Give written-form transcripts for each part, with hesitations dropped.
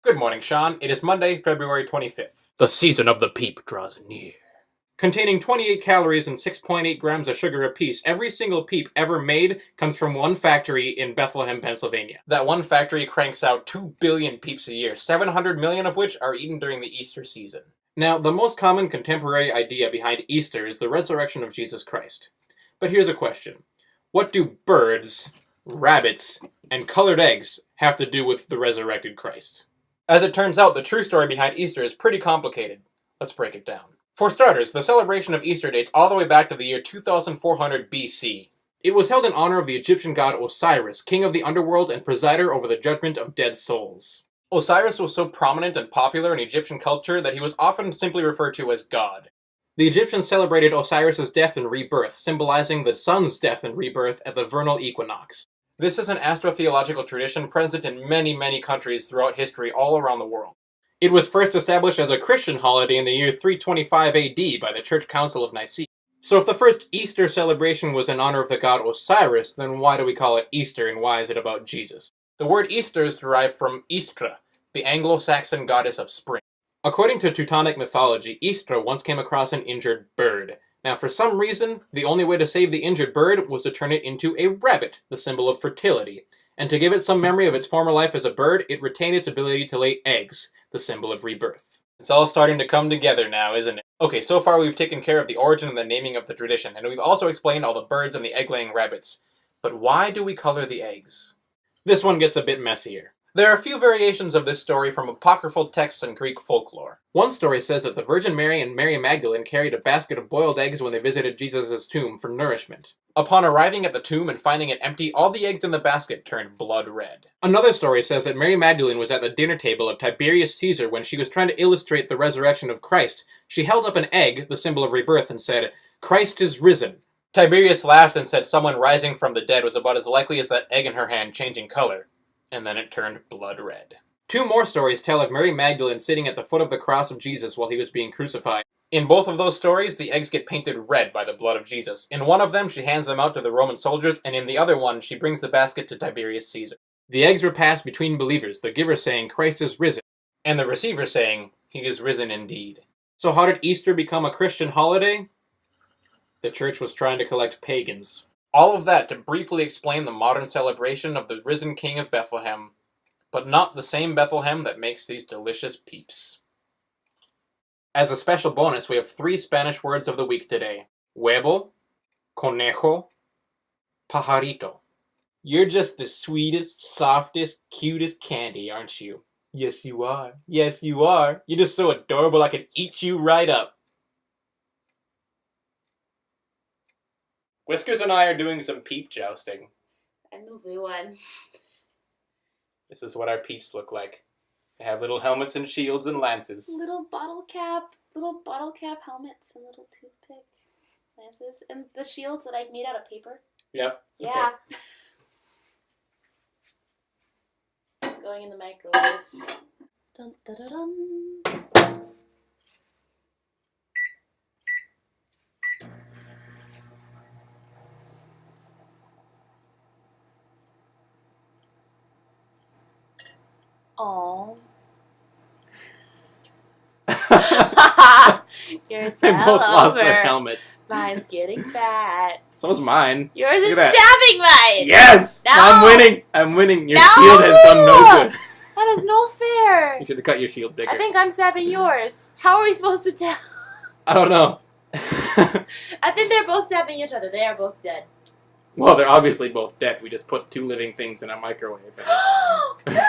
Good morning, Sean. It is Monday, February 25th. The season of the Peep draws near. Containing 28 calories and 6.8 grams of sugar apiece, every single Peep ever made comes from one factory in Bethlehem, Pennsylvania. That one factory cranks out 2 billion Peeps a year, 700 million of which are eaten during the Easter season. Now, the most common contemporary idea behind Easter is the resurrection of Jesus Christ. But here's a question. What do birds, rabbits, and colored eggs have to do with the resurrected Christ? As it turns out, the true story behind Easter is pretty complicated. Let's break it down. For starters, the celebration of Easter dates all the way back to the year 2400 BC. It was held in honor of the Egyptian god Osiris, king of the underworld and presider over the judgment of dead souls. Osiris was so prominent and popular in Egyptian culture that he was often simply referred to as God. The Egyptians celebrated Osiris's death and rebirth, symbolizing the sun's death and rebirth at the vernal equinox. This is an astrotheological tradition present in many countries throughout history all around the world. It was first established as a Christian holiday in the year 325 AD by the Church Council of Nicaea. So if the first Easter celebration was in honor of the god Osiris, then why do we call it Easter and why is it about Jesus? The word Easter is derived from Istra, the Anglo-Saxon goddess of spring. According to Teutonic mythology, Istra once came across an injured bird. Now, for some reason, the only way to save the injured bird was to turn it into a rabbit, the symbol of fertility. And to give it some memory of its former life as a bird, it retained its ability to lay eggs, the symbol of rebirth. It's all starting to come together now, isn't it? Okay, so far we've taken care of the origin and the naming of the tradition, and we've also explained all the birds and the egg-laying rabbits. But why do we color the eggs? This one gets a bit messier. There are a few variations of this story from apocryphal texts and Greek folklore. One story says that the Virgin Mary and Mary Magdalene carried a basket of boiled eggs when they visited Jesus' tomb for nourishment. Upon arriving at the tomb and finding it empty, all the eggs in the basket turned blood red. Another story says that Mary Magdalene was at the dinner table of Tiberius Caesar when she was trying to illustrate the resurrection of Christ. She held up an egg, the symbol of rebirth, and said, "Christ is risen." Tiberius laughed and said someone rising from the dead was about as likely as that egg in her hand changing color. And then it turned blood red. Two more stories tell of Mary Magdalene sitting at the foot of the cross of Jesus while he was being crucified. In both of those stories, the eggs get painted red by the blood of Jesus. In one of them, she hands them out to the Roman soldiers, and in the other one, she brings the basket to Tiberius Caesar. The eggs were passed between believers, the giver saying, "Christ is risen," and the receiver saying, "He is risen indeed." So how did Easter become a Christian holiday? The church was trying to collect pagans. All of that to briefly explain the modern celebration of the risen King of Bethlehem, but not the same Bethlehem that makes these delicious Peeps. As a special bonus, we have 3 Spanish words of the week today. Huevo, conejo, pajarito. You're just the sweetest, softest, cutest candy, aren't you? Yes, you are. Yes, you are. You're just so adorable I could eat you right up. Whiskers and I are doing some Peep jousting. I'm the blue one. This is what our Peeps look like. They have little helmets and shields and lances. Little bottle cap helmets and little toothpick lances. And the shields that I've made out of paper. Yep. Yeah. Okay. Going in the microwave. Dun, dun, dun, dun. Aww. Yours They fell both lost over. their helmets. Mine's getting fat. So's mine. Yours is Look at stabbing mine. Yes! No! I'm winning. Your No! shield has done no good. That is no fair. You should have cut your shield bigger. I think I'm stabbing yours. How are we supposed to tell? I don't know. I think they're both stabbing each other. They are both dead. Well, they're obviously both dead. We just put 2 living things in a microwave. They're more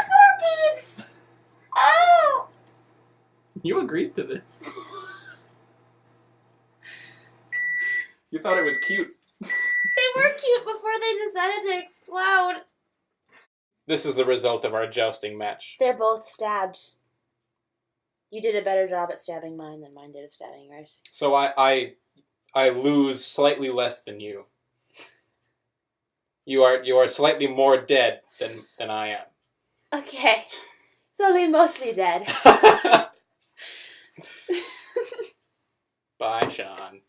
Peeps! Oh! You agreed to this. You thought it was cute. They were cute before they decided to explode. This is the result of our jousting match. They're both stabbed. You did a better job at stabbing mine than mine did of stabbing yours. So I lose slightly less than you. You are slightly more dead than I am. Okay. It's only mostly dead. Bye, Sean.